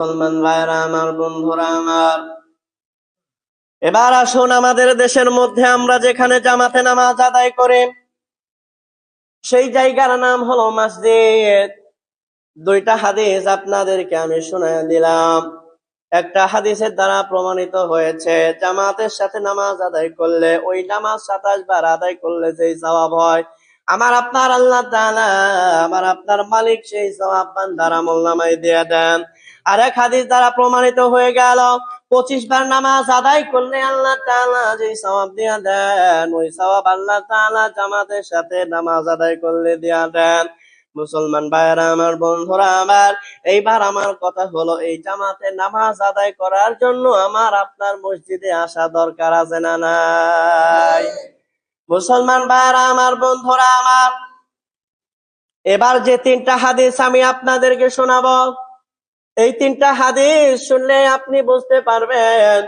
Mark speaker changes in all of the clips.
Speaker 1: মুসলমান ভাইরা আমার, বন্ধুরা আমার, এবার আসুন আমাদের দেশের মধ্যে আমরা যেখানে জামাতে নামাজ আদায় করে সেই জায়গার নাম হলো মসজিদ। দুইটা হাদিস আপনাদেরকে আমি শুনিয়ে দিলাম। একটা হাদিসের দ্বারা প্রমাণিত হয়েছে জামাতের সাথে নামাজ আদায় করলে, ওই নামাজ 27 বার আদায় করলে যেই সওয়াব হয়, আমার আপনার আল্লাহ তাআলা, আমার আপনার মালিক সেই সওয়াব বান্দার আমলনামায় দিয়ে দেন। আর এক হাদিস দ্বারা প্রমাণিত হয়ে গেল 25 বার নামাজ আদায় করলে আল্লাহ তাআলা যে সওয়াব দিয়ে দেন, ওই সওয়াব আল্লাহ তাআলা জামাতের সাথে নামাজ আদায় করলে দিয়ে দেন। মুসলমান ভাইরা আমার, বন্ধুরা আমার, এইবার আমার কথা হলো, এই জামাতে নামাজ আদায় করার জন্য আমার আপনার মসজিদে আসা দরকার আছে না নাই? মুসলমান ভাইরা আমার, বন্ধুরা আমার, এবার যে তিনটা হাদিস আমি আপনাদেরকে শোনাবো, এই তিনটা হাদিস শুনলে আপনি বুঝতে পারবেন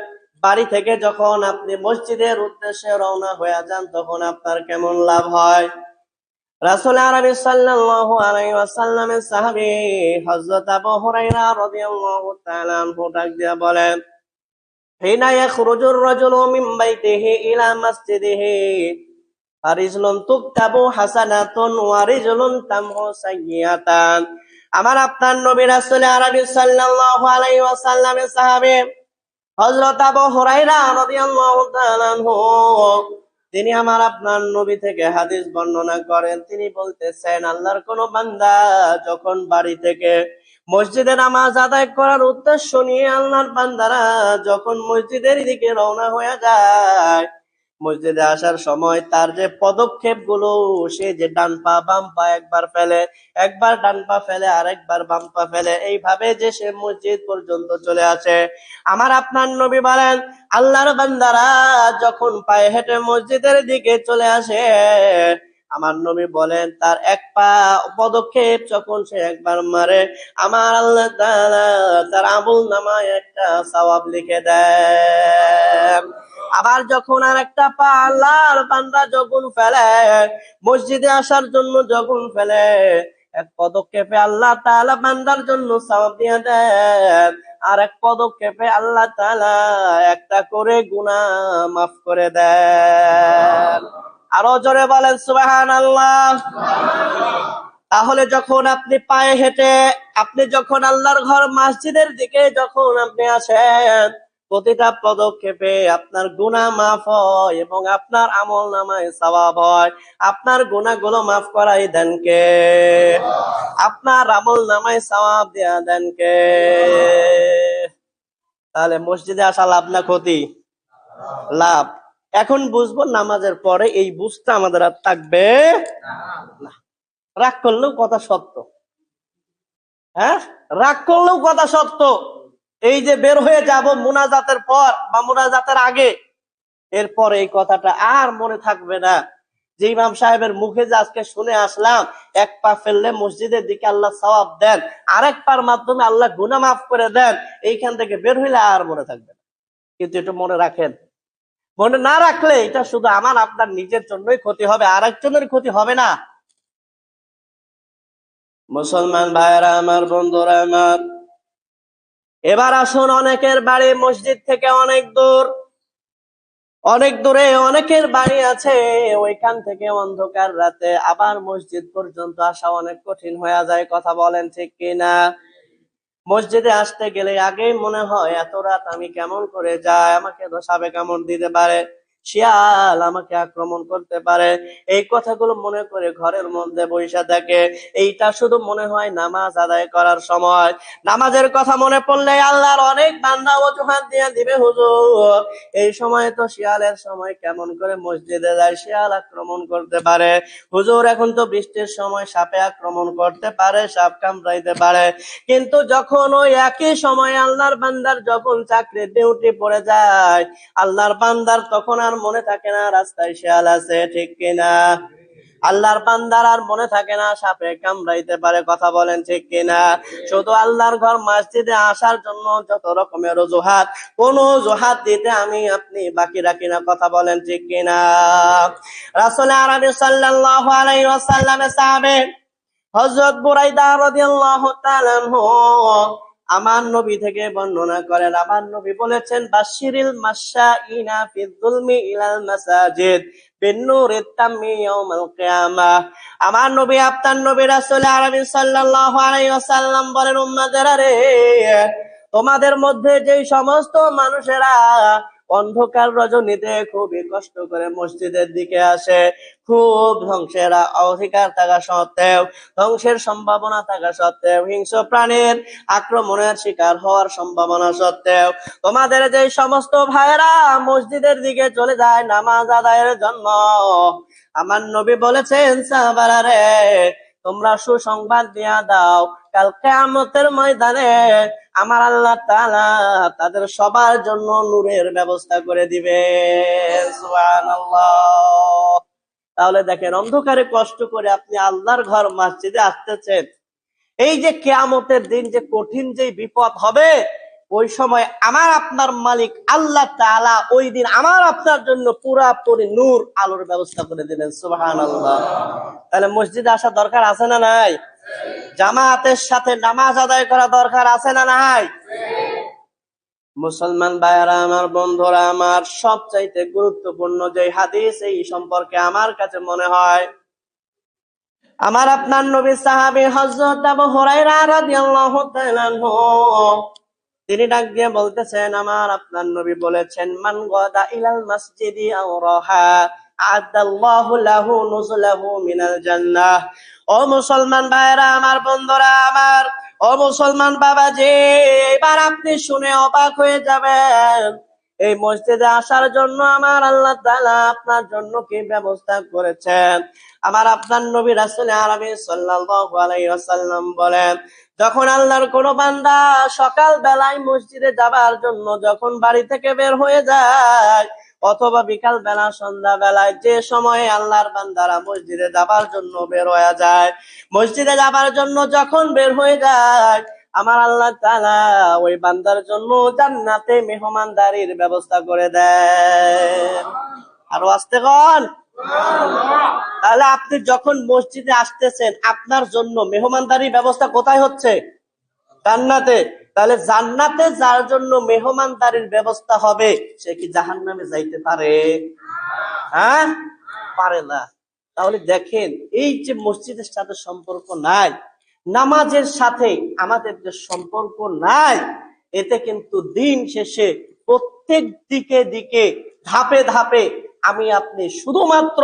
Speaker 1: বাড়ি থেকে যখন আপনি মসজিদের উদ্দেশ্যে রওনা হয়ে যান তখন আপনার কেমন লাভ হয়। রাসূল আরবি সাল্লাল্লাহু আলাইহি ওয়াসাল্লামের সাহাবী হযরত আবু হুরায়রা রাদিয়াল্লাহু তাআলা আনহু ডাক দিয়ে বলেন, হিনা ইয়াখরুজুর রাজুলু মিন বাইতিহি ইলা মাসজিদিহি ফারিজলুন তুকতাবু হাসানাতুন ওয়া রিজলুন তামহু সাইয়্যাতান। আমার আপনার নবী রাসূল আরবি সাল্লাল্লাহু আলাইহি ওয়াসাল্লামের সাহাবী হযরত আবু হুরায়রা রাদিয়াল্লাহু তাআলা আনহু, তিনি আমার আপনার নবী থেকে হাদিস বর্ণনা করেন। তিনি বলতেছেন, আল্লাহর কোন বান্দা যখন বাড়ি থেকে মসজিদে নামাজ আদায় করার উদ্দেশ্য নিয়ে আল্লাহর বান্দারা যখন মসজিদের দিকে রওনা হয়ে যায়, মসজিদে আসার সময় তার যে পদক্ষেপ গুলো, সে যে ডান পা বাম পা একবার ফেলে, একবার ডান পা ফেলে, আরেকবার বাম পা ফেলে, এইভাবে যে সে মসজিদ পর্যন্ত চলে আসে, আমার আপনার নবী বলেন আল্লাহর বান্দারা যখন পায়ে হেঁটে মসজিদের দিকে চলে আসে, আমার নবী বলেন তার এক পা পদক্ষেপ যখন সে একবার মারে, আমার আল্লাহ তাআলা তার আমলনামায় একটা সওয়াব লিখে দেন। আবার যখন আর একটা পা আল্লাহর বান্দা যখন ফেলে, মসজিদে আসার জন্য যখন ফেলে, এক পদক্ষেপে আল্লাহ তাআলা বান্দার জন্য সওয়াব দিয়ে দেন, আর এক পদক্ষেপে আল্লাহ তাআলা একটা করে গুনাহ মাফ করে দেন। আরো জোরে বলেন সুবহানাল্লাহ। তাহলে যখন আপনি পায়ে হেঁটে আপনি যখন আল্লাহর ঘর মসজিদের দিকে যখন আপনি আসেন, প্রতিটা পদক্ষেপে আপনার গুনাহ মাফ হয় এবং আপনার আমলনামায় সওয়াব হয়। আপনার গুনাহগুলো মাফ করাই দেন কে? আপনার আমলনামায় সওয়াব দেয়া দেন কে? তাহলে মসজিদে আসা লাভ না ক্ষতি? লাভ। এখন বুঝবো নামাজের পরে এই বুঝটা আমাদের আর থাকবে না। রাগ করলেও কথা সত্য, হ্যাঁ, রাগ করলেও কথা সত্য। এই যে বের হয়ে যাব মুনাজাতের পর বা মুনাজাতের আগে, এরপরে এই কথাটা আর মনে থাকবে না যে ইমাম সাহেবের মুখে যে আজকে শুনে আসলাম, এক পা ফেললে মসজিদের দিকে আল্লাহ সওয়াব দেন, আরেক পার মাধ্যমে আল্লাহ গুনাহ মাফ করে দেন, এইখান থেকে বের হইলে আর মনে থাকবে না। কিন্তু এটা মনে রাখেন, মনে না রাখলে এটা শুধু আমার আপনার নিজের জন্যই ক্ষতি হবে, আর একজনের ক্ষতি হবে না। মুসলমান ভাইরা আমার, বন্ধুরা আমার, এবার আসুন, অনেকের বাড়ি মসজিদ থেকে অনেক দূর, অনেক দূরে অনেকের বাড়ি আছে, ওইখান থেকে অন্ধকার রাতে আবার মসজিদ পর্যন্ত আসা অনেক কঠিন হয়ে যায়। কথা বলেন ঠিক কিনা? মসজিদে আসতে গেলে আগেই মনে হয় এত রাত আমি কেমন করে যাই, আমাকে তো সাপে কামড় দিতে পারে, শিয়াল আমাকে আক্রমণ করতে পারে, এই কথাগুলো মনে করে ঘরের মধ্যে বসে থাকে। এইটা শুধু মনে হয় নামাজ আদায় করার সময়। নামাজের কথা মনে পড়লে আল্লাহর অনেক বান্দা অজুহাত দিয়ে দিবে, হুজুর এই সময় তো শিয়ালের সময়, কেমন করে মসজিদে যায়, শিয়াল আক্রমণ করতে পারে, হুজুর এখন তো বৃষ্টির সময়, সাপে আক্রমণ করতে পারে, সাপ কামড়াইতে পারে। কিন্তু যখন ওই একই সময় আল্লাহর বান্দার যখন চাকরির ডিউটি পড়ে যায়, আল্লাহর বান্দার তখন আর মনে থাকে না রাস্তায় শিয়াল আছে, ঠিক কিনা? আল্লাহর বান্দার আর মনে থাকে না সাপে কামড়াইতে পারে। কথা বলেন ঠিক কিনা? শুধু আল্লাহর ঘর মসজিদে আসার জন্য যত রকমের অজুহাত, কোন অজুহাত দিতে আমি আপনি বাকি রাখি না। কথা বলেন ঠিক কিনা? রাসূল আরবি সাল্লাল্লাহু আলাইহি ওয়াসাল্লামের সাহাবী হযরত বুরাইদা রাদিয়াল্লাহু তাআলা আনহু আমার নবী থেকে বর্ণনা করেন, আমার নবী বলেছেন বাশিরিল মাশাইনা ফিদ যুলমি ইলাল মাসাজিদ বিন্নুরিত তাম্মি ইয়াউমাল কিয়ামাহ। আমার নবী আপনার নবী রাসূল আরবি সাল্লাল্লাহু আলাইহি ওয়াসাল্লাম বলেন, উম্মতেরা রে, তোমাদের মধ্যে যেই সমস্ত মানুষেরা অন্ধকার রজনীতে খুবই কষ্ট করে মসজিদের দিকে আসে, খুব ধ্বংসের অধিকার থাকা সত্ত্বেও, ধ্বংসের সম্ভাবনা থাকা সত্ত্বেও, হিংস্র প্রাণীর আক্রমণের শিকার হওয়ার সম্ভাবনা সত্ত্বেও, তোমাদের যে সমস্ত ভাইয়েরা মসজিদের দিকে চলে যায় নামাজ আদায়ের জন্য, আমার নবী বলেছেন সাহাবারা রে, তোমরা সুসংবাদ দিয়া দাও, কাল কিয়ামতের ময়দানে আমার আল্লাহ তাআলা তাদের সবার জন্য নূরের ব্যবস্থা করে দিবেন। সুবহানাল্লাহ। তাহলে দেখেন, অন্ধকারে কষ্ট করে আপনি আল্লাহর ঘর মসজিদে আসতেছেন, এই যে কিয়ামতের দিন যে কঠিন যে বিপদ হবে, ওই সময় আমার আপনার মালিক আল্লাহ তাআলা ওই দিন আমার আপনার জন্য পুরাপুরি নূর আলোর ব্যবস্থা করে দিলেন। সুবহানাল্লাহ। তাহলে মসজিদে আসা দরকার আছে না নাই? জামাতের সাথে নামাজ আদায় করা দরকার আছে না নাই? মুসলমান ভাইয়েরা আমার, বন্ধুরা আমার, সবচাইতে গুরুত্বপূর্ণ যে হাদিস এই সম্পর্কে আমার কাছে মনে হয়, আমার আপনার নবী সাহাবী হযরত আবু হুরায়রা রাদিয়াল্লাহু তাআলা আনহু, তিনি ডাক দিয়ে বলতেছেন, আমার আপনার নবী বলেছেন, মান গাদা ইলাল মাসজিদি আও রাহা আ'আদাল্লাহু লাহু নুজুলাহু মিনাল জান্নাহ। ও মুসলমান ভাইরা আমার, বন্ধুরা আমার, ও মুসলমান বাবাজি, এবার আপনি শুনে অবাক হয়ে যাবেন, এই মসজিদে আসার জন্য আমার আল্লাহ তাআলা আপনার জন্য কি ব্যবস্থা করেছেন। আমার আপনার নবী রাসূল আরবি সাল্লাল্লাহু আলাইহি ওয়াসাল্লাম বলেন, যখন আল্লাহর কোন বান্দা সকাল বেলায় মসজিদে যাবার জন্য যখন বাড়ি থেকে বের হয়ে যায়, অথবা বিকাল বেলা সন্ধ্যা বেলায় যে সময়ে আল্লাহর বান্দারা মসজিদে যাবার জন্য বের হয়ে যায়, মসজিদে যাবার জন্য যখন বের হয়ে যায়, আমার আল্লাহ তাআলা ওই বান্দার জন্য জান্নাতে মেহমানদারির ব্যবস্থা করে দেন। আরো আস্তে কন। তাহলে আপনি যখন মসজিদে আসতেছেন, আপনার জন্য মেহমানদারির ব্যবস্থা কোথায় হচ্ছে? জান্নাতে। তাহলে জান্নাতে যার জন্য মেহমানদারির ব্যবস্থা হবে, সে কি জাহান্নামে যাইতে পারে? হ্যাঁ, পারে না। তাহলে দেখেন, এই যে মসজিদের সাথে সম্পর্ক নাই, নামাজের সাথে আমাদের যে সম্পর্ক নাই, এতে কিন্তু দিন শেষে প্রত্যেক দিকে দিকে ধাপে ধাপে আমি আপনি শুধুমাত্র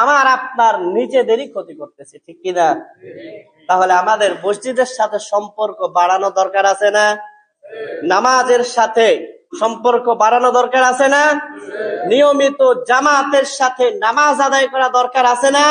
Speaker 1: আমার আপনার নিজেদেরই ক্ষতি করতেছি, ঠিক কিনা? তাহলে আমাদের মসজিদের সাথে সম্পর্ক বাড়ানো দরকার আছে না? নামাজের সাথে সম্পর্ক বাড়ানো দরকার আছে না? নিয়মিত জামাতের সাথে নামাজ আদায় করা দরকার আছে না?